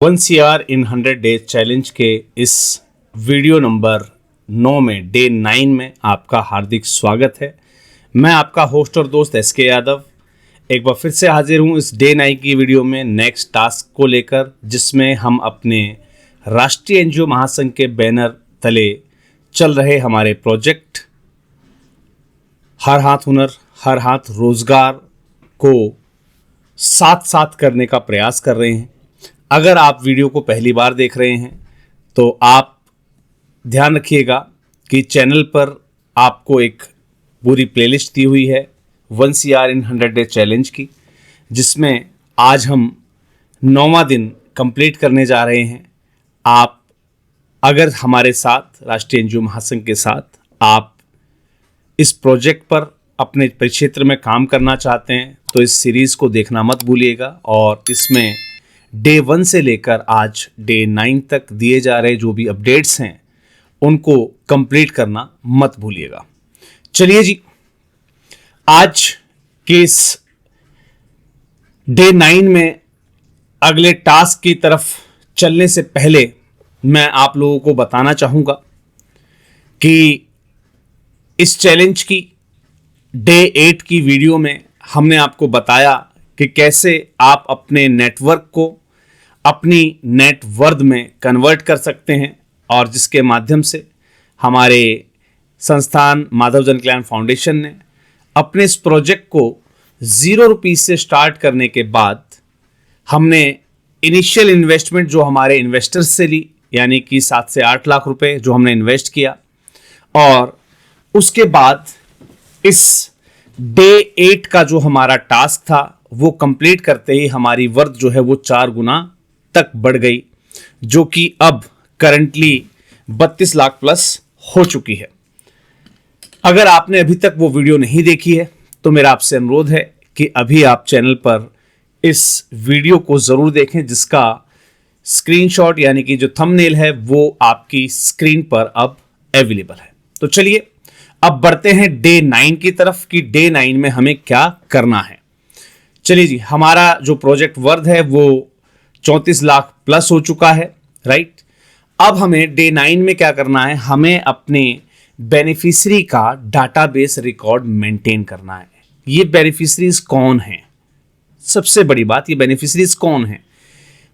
1 CR इन 100 days challenge के इस video number 9 में डे 9 में आपका हार्दिक स्वागत है। मैं आपका होस्ट और दोस्त SK यादव एक बार फिर से हाजिर हूं इस डे 9 की वीडियो में नेक्स्ट टास्क को लेकर, जिसमें हम अपने राष्ट्रीय NGO महासंघ के बैनर तले चल रहे हमारे प्रोजेक्ट हर हाथ हुनर हर हाथ रोजगार को साथ साथ करने का प्रयास कर रहे हैं। अगर आप वीडियो को पहली बार देख रहे हैं तो आप ध्यान रखिएगा कि चैनल पर आपको एक पूरी प्लेलिस्ट दी हुई है 1 CR इन 100 डे चैलेंज की, जिसमें आज हम 9वां दिन कंप्लीट करने जा रहे हैं। आप अगर हमारे साथ राष्ट्रीय NGO महासंघ के साथ आप इस प्रोजेक्ट पर अपने परिक्षेत्र में काम करना चाहते हैं तो इस सीरीज़ को देखना मत भूलिएगा, और इसमें डे 1 से लेकर आज डे 9 तक दिए जा रहे जो भी अपडेट्स हैं उनको कंप्लीट करना मत भूलिएगा। चलिए जी, आज के इस डे 9 में अगले टास्क की तरफ चलने से पहले मैं आप लोगों को बताना चाहूँगा कि इस चैलेंज की डे 8 की वीडियो में हमने आपको बताया कि कैसे आप अपने नेटवर्क को अपनी नेटवर्थ में कन्वर्ट कर सकते हैं, और जिसके माध्यम से हमारे संस्थान माधव जन कल्याण फाउंडेशन ने अपने इस प्रोजेक्ट को 0 रुपीस से स्टार्ट करने के बाद हमने इनिशियल इन्वेस्टमेंट जो हमारे इन्वेस्टर्स से ली, यानी कि 7 से 8 लाख रुपए जो हमने इन्वेस्ट किया, और उसके बाद इस डे 8 का जो हमारा टास्क था वो कंप्लीट करते ही हमारी वर्थ जो है वो 4 गुना तक बढ़ गई, जो कि अब करंटली 32 लाख प्लस हो चुकी है। अगर आपने अभी तक वो वीडियो नहीं देखी है तो मेरा आपसे अनुरोध है कि अभी आप चैनल पर इस वीडियो को ज़रूर देखें, जिसका स्क्रीनशॉट यानी कि जो थंबनेल है वो आपकी स्क्रीन पर अब अवेलेबल है। तो चलिए अब बढ़ते हैं डे 9 की तरफ कि डे 9 में हमें क्या करना है। चलिए जी, हमारा जो प्रोजेक्ट वर्थ है वो 34 लाख प्लस हो चुका है, राइट। अब हमें डे 9 में क्या करना है, हमें अपने बेनिफिशियरी का डाटाबेस रिकॉर्ड मेंटेन करना है। ये बेनिफिशियरीज कौन हैं? सबसे बड़ी बात, ये बेनिफिशियरीज कौन हैं?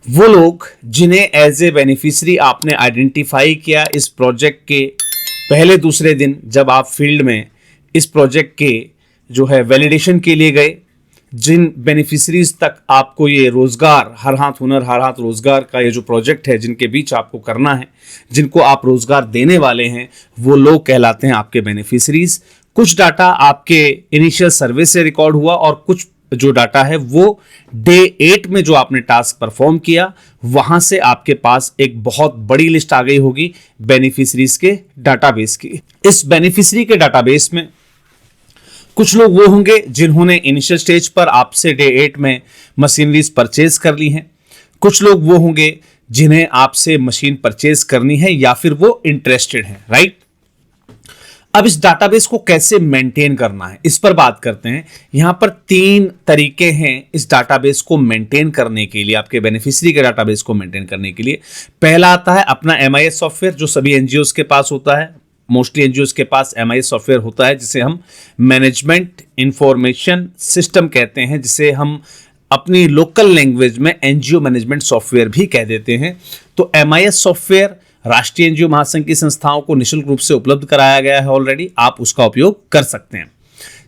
वो लोग जिन्हें एज ए बेनिफिशियरी आपने आइडेंटिफाई किया इस प्रोजेक्ट के पहले दूसरे दिन, जब आप फील्ड में इस प्रोजेक्ट के जो है वैलिडेशन के लिए गए। जिन बेनिफिशरीज तक आपको ये रोजगार हर हाथ हुनर हर हाथ रोजगार का ये जो प्रोजेक्ट है, जिनके बीच आपको करना है, जिनको आप रोजगार देने वाले हैं, वो लोग कहलाते हैं आपके बेनिफिशरीज। कुछ डाटा आपके इनिशियल सर्वे से रिकॉर्ड हुआ, और कुछ जो डाटा है वो डे 8 में जो आपने टास्क परफॉर्म किया वहां से आपके पास एक बहुत बड़ी लिस्ट आ गई होगी बेनिफिशरीज के डाटाबेस की। इस बेनिफिशरी के डाटाबेस में कुछ लोग वो होंगे जिन्होंने इनिशियल स्टेज पर आपसे डे 8 में मशीनरीज परचेज कर ली हैं। कुछ लोग वो होंगे जिन्हें आपसे मशीन परचेज करनी है या फिर वो इंटरेस्टेड हैं, राइट। अब इस डाटाबेस को कैसे मेंटेन करना है इस पर बात करते हैं। यहां पर 3 तरीके हैं इस डाटाबेस को मेंटेन करने के लिए, आपके बेनिफिशियरी के डाटाबेस को मेंटेन करने के लिए। पहला आता है अपना MIS सॉफ्टवेयर, जो सभी NGOs के पास होता है। मोस्टली NGOs के पास MIS सॉफ्टवेयर होता है, जिसे हम मैनेजमेंट इंफॉर्मेशन सिस्टम कहते हैं, जिसे हम अपनी लोकल लैंग्वेज में NGO मैनेजमेंट सॉफ्टवेयर भी कह देते हैं। तो MIS सॉफ्टवेयर राष्ट्रीय NGO महासंघ की संस्थाओं को निःशुल्क रूप से उपलब्ध कराया गया है ऑलरेडी, आप उसका उपयोग कर सकते हैं।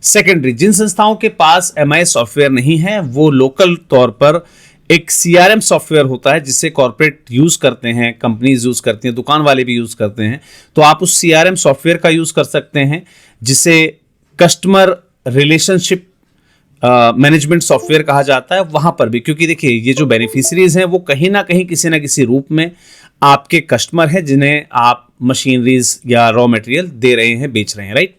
सेकेंडरी, जिन संस्थाओं के पास MIS सॉफ्टवेयर नहीं है वो लोकल तौर पर एक CRM सॉफ्टवेयर होता है जिसे कॉर्पोरेट यूज करते हैं, कंपनीज यूज करती हैं, दुकान वाले भी यूज करते हैं। तो आप उस CRM सॉफ्टवेयर का यूज कर सकते हैं, जिसे कस्टमर रिलेशनशिप मैनेजमेंट सॉफ्टवेयर कहा जाता है। वहां पर भी, क्योंकि देखिए ये जो बेनिफिशरीज हैं वो कहीं ना कहीं किसी ना किसी रूप में आपके कस्टमर हैं, जिन्हें आप मशीनरीज या रॉ मटेरियल दे रहे हैं, बेच रहे हैं, राइट।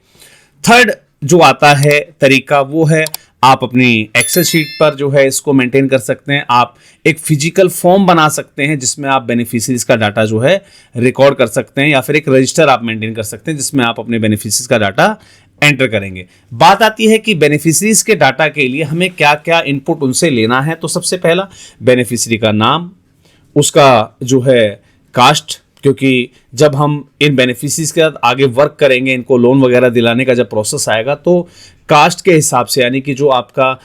थर्ड जो आता है तरीका वो है आप अपनी एक्सेल शीट पर जो है इसको मेंटेन कर सकते हैं। आप एक फिजिकल फॉर्म बना सकते हैं जिसमें आप बेनिफिशरीज का डाटा जो है रिकॉर्ड कर सकते हैं, या फिर एक रजिस्टर आप मेंटेन कर सकते हैं जिसमें आप अपने बेनिफिशरीज का डाटा एंटर करेंगे। बात आती है कि बेनिफिशरीज के डाटा के लिए हमें क्या क्या इनपुट उनसे लेना है। तो सबसे पहला बेनिफिशरी का नाम, उसका जो है कास्ट, क्योंकि जब हम इन बेनिफिशरीज के साथ आगे वर्क करेंगे, इनको लोन वगैरह दिलाने का जब प्रोसेस आएगा, तो कास्ट के हिसाब से, यानी कि जो आपका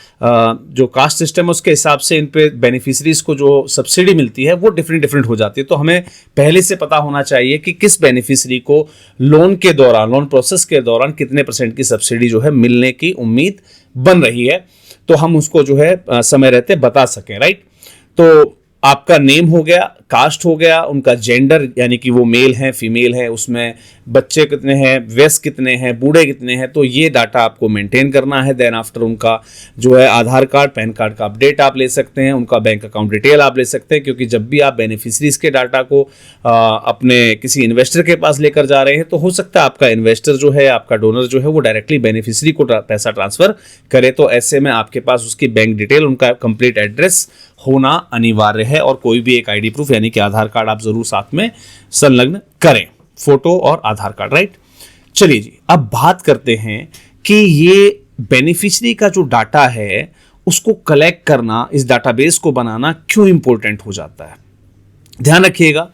जो कास्ट सिस्टम है उसके हिसाब से इन पे बेनिफिशरीज को जो सब्सिडी मिलती है वो डिफरेंट हो जाती है। तो हमें पहले से पता होना चाहिए कि किस बेनिफिशरी को लोन के दौरान, लोन प्रोसेस के दौरान कितने % की सब्सिडी जो है मिलने की उम्मीद बन रही है, तो हम उसको जो है समय रहते बता सकें, राइट। तो आपका नेम हो गया, कास्ट हो गया, उनका जेंडर यानी कि वो मेल है फीमेल है, उसमें बच्चे कितने हैं, वयस्क कितने हैं, बूढ़े कितने हैं, तो ये डाटा आपको मेंटेन करना है। देन आफ्टर उनका जो है आधार कार्ड, पैन कार्ड का अपडेट आप ले सकते हैं, उनका बैंक अकाउंट डिटेल आप ले सकते हैं, क्योंकि जब भी आप बेनिफिशरीज के डाटा को अपने किसी इन्वेस्टर के पास लेकर जा रहे हैं, तो हो सकता है आपका इन्वेस्टर जो है, आपका डोनर जो है, वो डायरेक्टली बेनिफिशरी को पैसा ट्रांसफर करे। तो ऐसे में आपके पास उसकी बैंक डिटेल, उनका कंप्लीट एड्रेस होना अनिवार्य है, और कोई भी एक आईडी प्रूफ यानी कि आधार कार्ड आप जरूर साथ में संलग्न करें, फोटो और आधार कार्ड, राइट। चलिए जी, अब बात करते हैं कि ये बेनिफिशरी का जो डाटा है उसको कलेक्ट करना, इस डाटाबेस को बनाना क्यों इंपॉर्टेंट हो जाता है। ध्यान रखिएगा,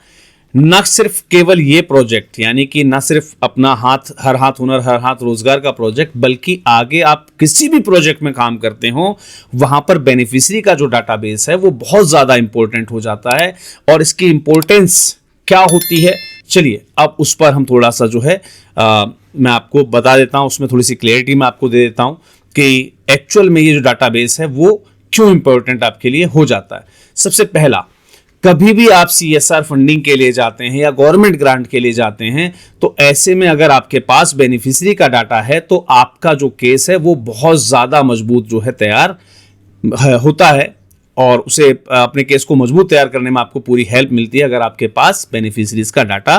न सिर्फ केवल ये प्रोजेक्ट, यानी कि न सिर्फ अपना हर हाथ हुनर हर हाथ रोजगार का प्रोजेक्ट, बल्कि आगे आप किसी भी प्रोजेक्ट में काम करते हो वहां पर बेनिफिशरी का जो डाटाबेस है वो बहुत ज्यादा इंपॉर्टेंट हो जाता है। और इसकी इंपॉर्टेंस क्या होती है, चलिए अब उस पर हम थोड़ा सा जो है मैं आपको बता देता हूं, उसमें थोड़ी सी क्लैरिटी मैं आपको दे देता हूं कि एक्चुअल में ये जो डाटाबेस है वो क्यों इंपॉर्टेंट आपके लिए हो जाता है। सबसे पहला, कभी भी आप CSR फंडिंग के लिए जाते हैं या गवर्नमेंट ग्रांट के लिए जाते हैं, तो ऐसे में अगर आपके पास बेनिफिशरी का डाटा है तो आपका जो केस है वो बहुत ज़्यादा मजबूत जो है तैयार होता है, और उसे अपने केस को मजबूत तैयार करने में आपको पूरी हेल्प मिलती है अगर आपके पास बेनिफिशरीज का डाटा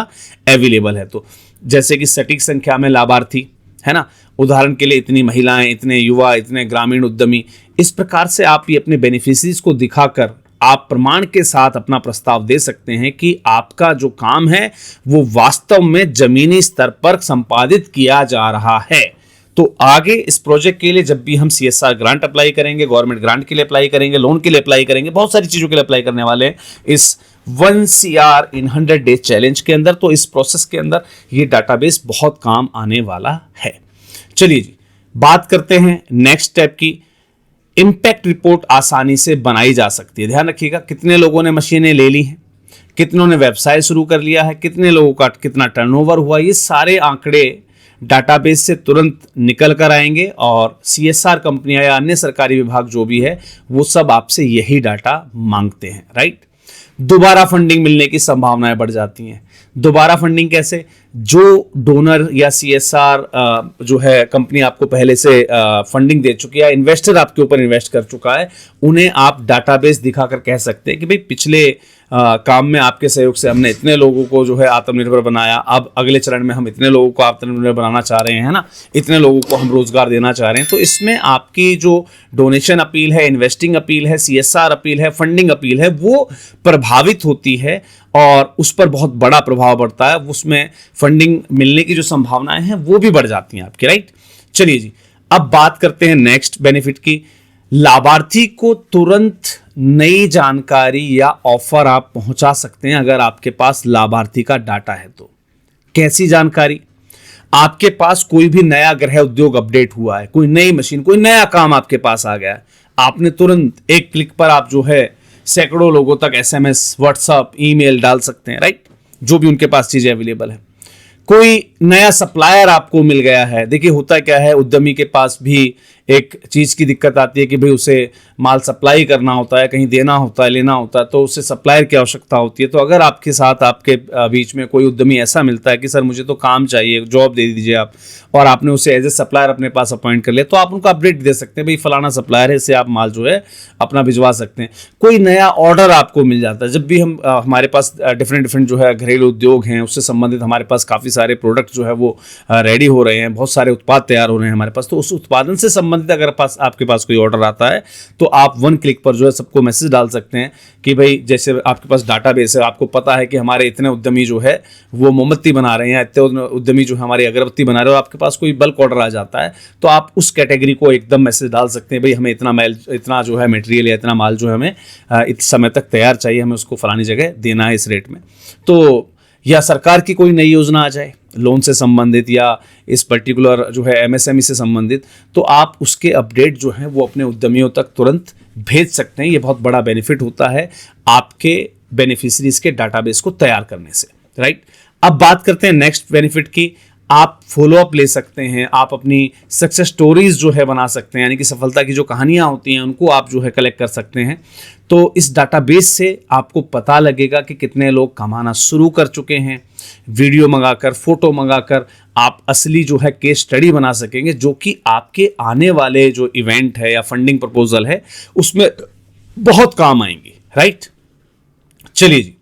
अवेलेबल है। तो जैसे कि सटीक संख्या में लाभार्थी है ना, उदाहरण के लिए इतनी महिलाएं, इतने युवा, इतने ग्रामीण उद्यमी, इस प्रकार से आप ये अपने बेनिफिशरीज को दिखाकर आप प्रमाण के साथ अपना प्रस्ताव दे सकते हैं कि आपका जो काम है वो वास्तव में जमीनी स्तर पर संपादित किया जा रहा है। तो आगे इस प्रोजेक्ट के लिए जब भी हम CSR ग्रांट अप्लाई करेंगे, गवर्नमेंट ग्रांट के लिए अप्लाई करेंगे, लोन के लिए अप्लाई करेंगे, बहुत सारी चीजों के लिए अप्लाई करने वाले हैं इस 1 CR in 100 डेज चैलेंज के अंदर, तो इस प्रोसेस के अंदर ये डाटाबेस बहुत काम आने वाला है। चलिए जी, बात करते हैं नेक्स्ट स्टेप की। इंपैक्ट रिपोर्ट आसानी से बनाई जा सकती है। ध्यान रखिएगा, कितने लोगों ने मशीनें ले ली हैं, कितनों ने व्यवसाय शुरू कर लिया है, कितने लोगों का कितना टर्नओवर हुआ, ये सारे आंकड़े डाटाबेस से तुरंत निकल कर आएंगे, और CSR कंपनियां या अन्य सरकारी विभाग जो भी है वो सब आपसे यही डाटा मांगते हैं, राइट। दोबारा फंडिंग मिलने की संभावनाएं बढ़ जाती हैं। दोबारा फंडिंग कैसे, जो डोनर या CSR जो है कंपनी आपको पहले से फंडिंग दे चुकी है, इन्वेस्टर आपके ऊपर इन्वेस्ट कर चुका है, उन्हें आप डाटाबेस दिखाकर कह सकते हैं कि भाई पिछले काम में आपके सहयोग से हमने इतने लोगों को जो है आत्मनिर्भर बनाया, अब अगले चरण में हम इतने लोगों को आत्मनिर्भर बनाना चाह रहे हैं ना, इतने लोगों को हम रोजगार देना चाह रहे हैं। तो इसमें आपकी जो डोनेशन अपील है, इन्वेस्टिंग अपील है, CSR अपील है, फंडिंग अपील है, वो प्रभावित होती है और उस पर बहुत बड़ा प्रभाव पड़ता है। उसमें फंडिंग मिलने की जो संभावनाएं हैं वो भी बढ़ जाती हैं आपकी, राइट। चलिए जी, अब बात करते हैं नेक्स्ट बेनिफिट की। लाभार्थी को तुरंत नई जानकारी या ऑफर आप पहुंचा सकते हैं अगर आपके पास लाभार्थी का डाटा है तो। कैसी जानकारी, आपके पास कोई भी नया गृह उद्योग अपडेट हुआ है, कोई नई मशीन, कोई नया काम आपके पास आ गया है, आपने तुरंत एक क्लिक पर आप जो है सैकड़ों लोगों तक SMS, WhatsApp, ईमेल डाल सकते हैं, राइट, जो भी उनके पास चीजें अवेलेबल है। कोई नया सप्लायर आपको मिल गया है। देखिए होता क्या है, उद्यमी के पास भी एक चीज की दिक्कत आती है कि भाई उसे माल सप्लाई करना होता है, कहीं देना होता है, लेना होता है, तो उसे सप्लायर की आवश्यकता होती है। तो अगर आपके साथ आपके बीच में कोई उद्यमी ऐसा मिलता है कि सर मुझे तो काम चाहिए, जॉब दे दीजिए आप, और आपने उसे एज ए सप्लायर अपने पास अपॉइंट कर लिया, तो आप उनको अपडेट दे सकते हैं, भाई फलाना सप्लायर है, इससे आप माल जो है अपना भिजवा सकते हैं। कोई नया ऑर्डर आपको मिल जाता है। जब भी हम हमारे पास डिफरेंट जो है घरेलू उद्योग हैं, उससे संबंधित हमारे पास काफ़ी सारे प्रोडक्ट प्रोडक्ट जो है वो रेडी हो रहे हैं, बहुत सारे उत्पाद तैयार हो रहे हैं हमारे पास, तो उस उत्पादन से संबंधित अगर आपके पास कोई ऑर्डर आता है तो आप 1 क्लिक पर जो है सबको मैसेज डाल सकते हैं कि भाई जैसे आपके पास डाटाबेस है, आपको पता है कि हमारे इतने उद्यमी जो है वो मोमबत्ती बना रहे हैं, इतने उद्यमी जो हमारी अगरबत्ती बना रहे हो, आपके पास कोई बल्क ऑर्डर आ जाता है तो आप उस कैटेगरी को एकदम मैसेज डाल सकते हैं, भाई हमें इतना जो है मटेरियल या इतना माल जो है हमें इस समय तक तैयार चाहिए, हमें उसको फलानी जगह देना है इस रेट में। तो या सरकार की कोई नई योजना आ जाए लोन से संबंधित या इस पर्टिकुलर जो है एमएसएमई से संबंधित, तो आप उसके अपडेट जो हैं वो अपने उद्यमियों तक तुरंत भेज सकते हैं। ये बहुत बड़ा बेनिफिट होता है आपके बेनिफिशरीज के डाटाबेस को तैयार करने से, राइट। अब बात करते हैं नेक्स्ट बेनिफिट की। आप फॉलोअप ले सकते हैं, आप अपनी सक्सेस स्टोरीज जो है बना सकते हैं, यानी कि सफलता की जो कहानियां होती हैं उनको आप जो है कलेक्ट कर सकते हैं। तो इस डाटाबेस से आपको पता लगेगा कि कितने लोग कमाना शुरू कर चुके हैं। वीडियो मंगाकर, फोटो मंगाकर आप असली जो है केस स्टडी बना सकेंगे, जो कि आपके आने वाले जो इवेंट है या फंडिंग प्रपोजल है उसमें बहुत काम आएंगी, राइट। चलिए जी,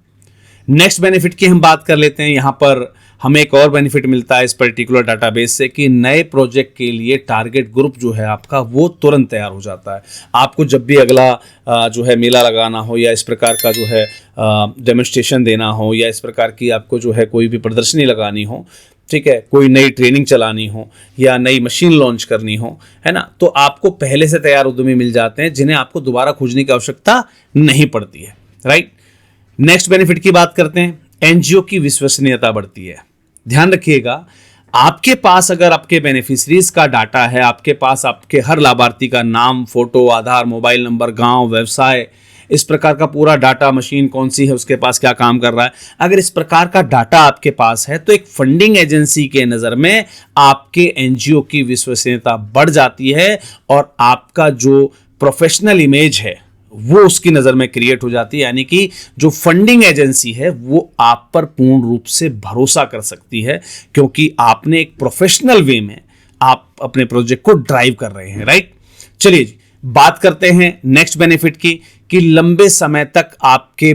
नेक्स्ट बेनिफिट की हम बात कर लेते हैं। यहां पर हमें एक और बेनिफिट मिलता है इस पर्टिकुलर डाटाबेस से कि नए प्रोजेक्ट के लिए टारगेट ग्रुप जो है आपका वो तुरंत तैयार हो जाता है। आपको जब भी अगला जो है मेला लगाना हो या इस प्रकार का जो है डेमोन्स्ट्रेशन देना हो या इस प्रकार की आपको जो है कोई भी प्रदर्शनी लगानी हो, ठीक है, कोई नई ट्रेनिंग चलानी हो या नई मशीन लॉन्च करनी हो, है ना, तो आपको पहले से तैयार उद्यमी मिल जाते हैं जिन्हें आपको दोबारा खोजने की आवश्यकता नहीं पड़ती है, राइट। नेक्स्ट बेनिफिट की बात करते हैं। एनजीओ की विश्वसनीयता बढ़ती है। ध्यान रखिएगा, आपके पास अगर आपके बेनिफिशरीज का डाटा है, आपके पास आपके हर लाभार्थी का नाम, फोटो, आधार, मोबाइल नंबर, गांव, व्यवसाय, इस प्रकार का पूरा डाटा, मशीन कौन सी है, उसके पास क्या काम कर रहा है, अगर इस प्रकार का डाटा आपके पास है तो एक फंडिंग एजेंसी के नज़र में आपके एनजीओ की विश्वसनीयता बढ़ जाती है और आपका जो प्रोफेशनल इमेज है वो उसकी नज़र में क्रिएट हो जाती है। यानी कि जो फंडिंग एजेंसी है वो आप पर पूर्ण रूप से भरोसा कर सकती है, क्योंकि आपने एक प्रोफेशनल वे में आप अपने प्रोजेक्ट को ड्राइव कर रहे हैं, राइट। चलिए जी, बात करते हैं नेक्स्ट बेनिफिट की कि लंबे समय तक आपके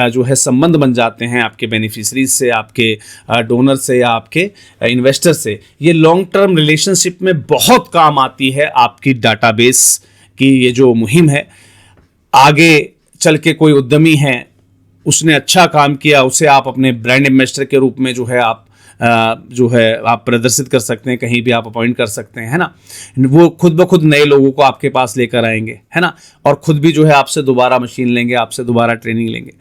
जो है संबंध बन जाते हैं आपके बेनिफिशरीज से, आपके डोनर से या आपके इन्वेस्टर से। ये लॉन्ग टर्म रिलेशनशिप में बहुत काम आती है आपकी डाटाबेस की ये जो मुहिम है। आगे चल के कोई उद्यमी है, उसने अच्छा काम किया, उसे आप अपने ब्रांड एम्बेसडर के रूप में जो है आप प्रदर्शित कर सकते हैं, कहीं भी आप अपॉइंट कर सकते हैं, है ना। वो खुद ब खुद नए लोगों को आपके पास लेकर आएंगे, है ना, और खुद भी जो है आपसे दोबारा मशीन लेंगे, आपसे दोबारा ट्रेनिंग लेंगे।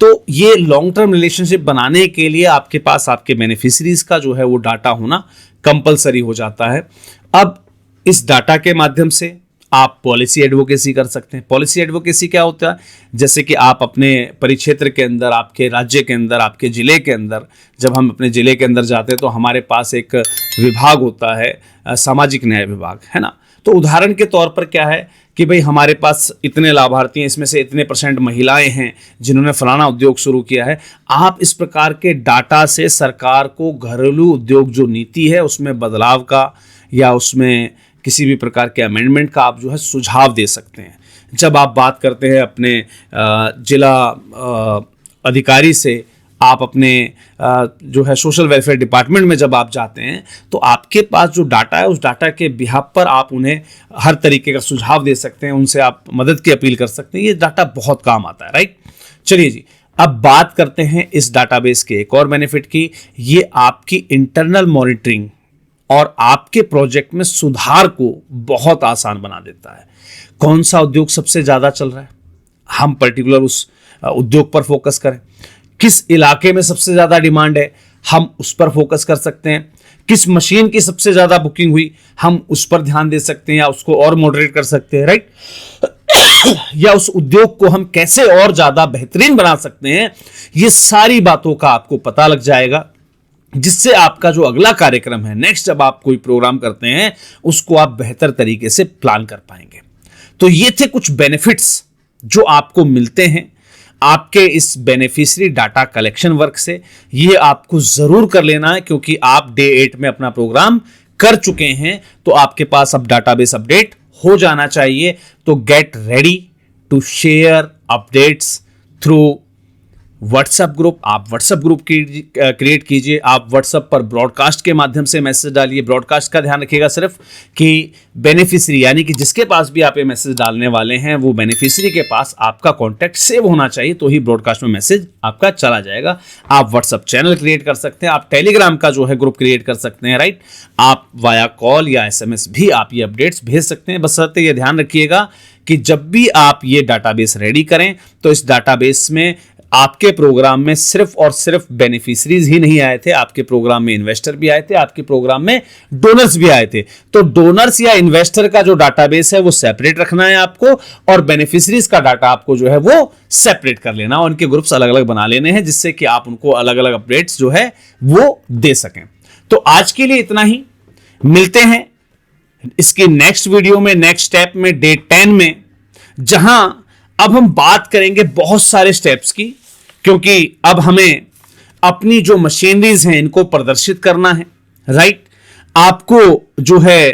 तो ये लॉन्ग टर्म रिलेशनशिप बनाने के लिए आपके पास आपके बेनिफिशरीज का जो है वो डाटा होना कंपलसरी हो जाता है। अब इस डाटा के माध्यम से आप पॉलिसी एडवोकेसी कर सकते हैं। पॉलिसी एडवोकेसी क्या होता है? जैसे कि आप अपने परिक्षेत्र के अंदर, आपके राज्य के अंदर, आपके ज़िले के अंदर, जब हम अपने ज़िले के अंदर जाते हैं तो हमारे पास एक विभाग होता है सामाजिक न्याय विभाग, है ना। तो उदाहरण के तौर पर क्या है कि भाई हमारे पास इतने लाभार्थी हैं, इसमें से इतने % महिलाएं हैं जिन्होंने फलाना उद्योग शुरू किया है। आप इस प्रकार के डाटा से सरकार को घरेलू उद्योग जो नीति है उसमें बदलाव का या उसमें किसी भी प्रकार के अमेंडमेंट का आप जो है सुझाव दे सकते हैं। जब आप बात करते हैं अपने जिला अधिकारी से, आप अपने जो है सोशल वेलफेयर डिपार्टमेंट में जब आप जाते हैं तो आपके पास जो डाटा है उस डाटा के बिहाफ पर आप उन्हें हर तरीके का सुझाव दे सकते हैं, उनसे आप मदद की अपील कर सकते हैं। ये डाटा बहुत काम आता है, राइट। चलिए जी, अब बात करते हैं इस डाटाबेस के एक और बेनिफिट की। ये आपकी इंटरनल मॉनिटरिंग और आपके प्रोजेक्ट में सुधार को बहुत आसान बना देता है। कौन सा उद्योग सबसे ज़्यादा चल रहा है, हम पर्टिकुलर उस उद्योग पर फोकस करें। किस इलाके में सबसे ज़्यादा डिमांड है, हम उस पर फोकस कर सकते हैं। किस मशीन की सबसे ज़्यादा बुकिंग हुई, हम उस पर ध्यान दे सकते हैं या उसको और मॉडरेट कर सकते हैं, राइट। या उस उद्योग को हम कैसे और ज़्यादा बेहतरीन बना सकते हैं, ये सारी बातों का आपको पता लग जाएगा, जिससे आपका जो अगला कार्यक्रम है, नेक्स्ट जब आप कोई प्रोग्राम करते हैं, उसको आप बेहतर तरीके से प्लान कर पाएंगे। तो ये थे कुछ बेनिफिट्स जो आपको मिलते हैं आपके इस बेनिफिशियरी डाटा कलेक्शन वर्क से। ये आपको जरूर कर लेना है, क्योंकि आप डे 8 में अपना प्रोग्राम कर चुके हैं, तो आपके पास अब डाटाबेस अपडेट हो जाना चाहिए। तो get ready to share updates through WhatsApp group, आप व्हाट्सएप ग्रुप क्रिएट कीजिए। आप व्हाट्सएप पर ब्रॉडकास्ट के माध्यम से मैसेज डालिए। ब्रॉडकास्ट का ध्यान रखिएगा सिर्फ कि बेनिफिशियरी यानी कि जिसके पास भी आप ये मैसेज डालने वाले हैं वो बेनिफिशियरी के पास आपका कॉन्टैक्ट सेव होना चाहिए, तो ही ब्रॉडकास्ट में मैसेज आपका चला जाएगा। आप व्हाट्सएप चैनल क्रिएट कर सकते हैं, आप टेलीग्राम का जो है ग्रुप क्रिएट कर सकते हैं, राइट। आप वाया कॉल या SMS भी आप ये अपडेट्स भेज सकते हैं। बशर्ते ये ध्यान रखिएगा कि जब भी आप ये डाटाबेस रेडी करें तो इस डाटाबेस में आपके प्रोग्राम में सिर्फ और सिर्फ बेनिफिशरीज ही नहीं आए थे, आपके प्रोग्राम में इन्वेस्टर भी आए थे, आपके प्रोग्राम में डोनर्स भी आए थे। तो डोनर्स या इन्वेस्टर का जो डाटाबेस है वो सेपरेट रखना है आपको, और बेनिफिशरीज का डाटा आपको जो है वो सेपरेट कर लेना, उनके ग्रुप्स अलग अलग बना लेने हैं, जिससे कि आप उनको अलग अलग अपडेट्स जो है वो दे सकें। तो आज के लिए इतना ही, मिलते हैं इसकी नेक्स्ट वीडियो में, नेक्स्ट स्टेप में, डे 10 में, जहां अब हम बात करेंगे बहुत सारे स्टेप्स की, क्योंकि अब हमें अपनी जो मशीनरीज हैं इनको प्रदर्शित करना है, राइट। आपको जो है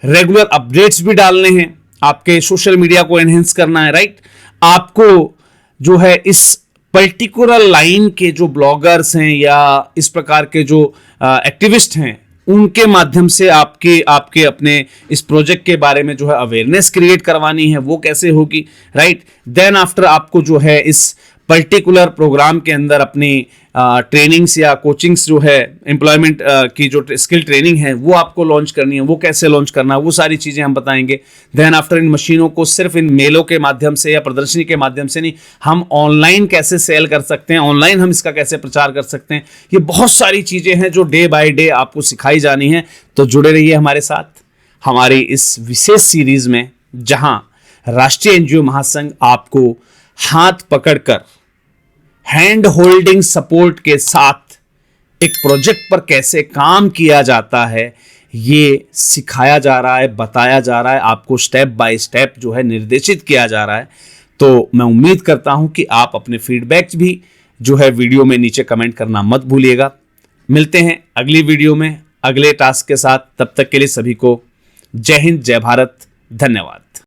रेगुलर अपडेट्स भी डालने हैं, आपके सोशल मीडिया को एनहेंस करना है, राइट। आपको जो है इस पर्टिकुलर लाइन के जो ब्लॉगर्स हैं या इस प्रकार के जो एक्टिविस्ट हैं उनके माध्यम से आपके अपने इस प्रोजेक्ट के बारे में जो है अवेयरनेस क्रिएट करवानी है, वो कैसे होगी, राइट। देन आफ्टर आपको जो है इस पर्टिकुलर प्रोग्राम के अंदर अपनी ट्रेनिंग्स या कोचिंग्स जो है एम्प्लॉयमेंट की जो स्किल ट्रेनिंग है वो आपको लॉन्च करनी है, वो कैसे लॉन्च करना है, वो सारी चीज़ें हम बताएंगे। देन आफ्टर इन मशीनों को सिर्फ इन मेलों के माध्यम से या प्रदर्शनी के माध्यम से नहीं, हम ऑनलाइन कैसे सेल कर सकते हैं, ऑनलाइन हम इसका कैसे प्रचार कर सकते हैं, ये बहुत सारी चीज़ें हैं जो डे बाय डे आपको सिखाई जानी है। तो जुड़े रहिए हमारे साथ हमारी इस विशेष सीरीज में, जहां राष्ट्रीय NGO महासंघ आपको हाथ पकड़कर हैंड होल्डिंग सपोर्ट के साथ एक प्रोजेक्ट पर कैसे काम किया जाता है ये सिखाया जा रहा है, बताया जा रहा है, आपको स्टेप बाय स्टेप जो है निर्देशित किया जा रहा है। तो मैं उम्मीद करता हूं कि आप अपने फीडबैक भी जो है वीडियो में नीचे कमेंट करना मत भूलिएगा। मिलते हैं अगली वीडियो में अगले टास्क के साथ, तब तक के लिए सभी को जय हिंद, जय भारत, धन्यवाद।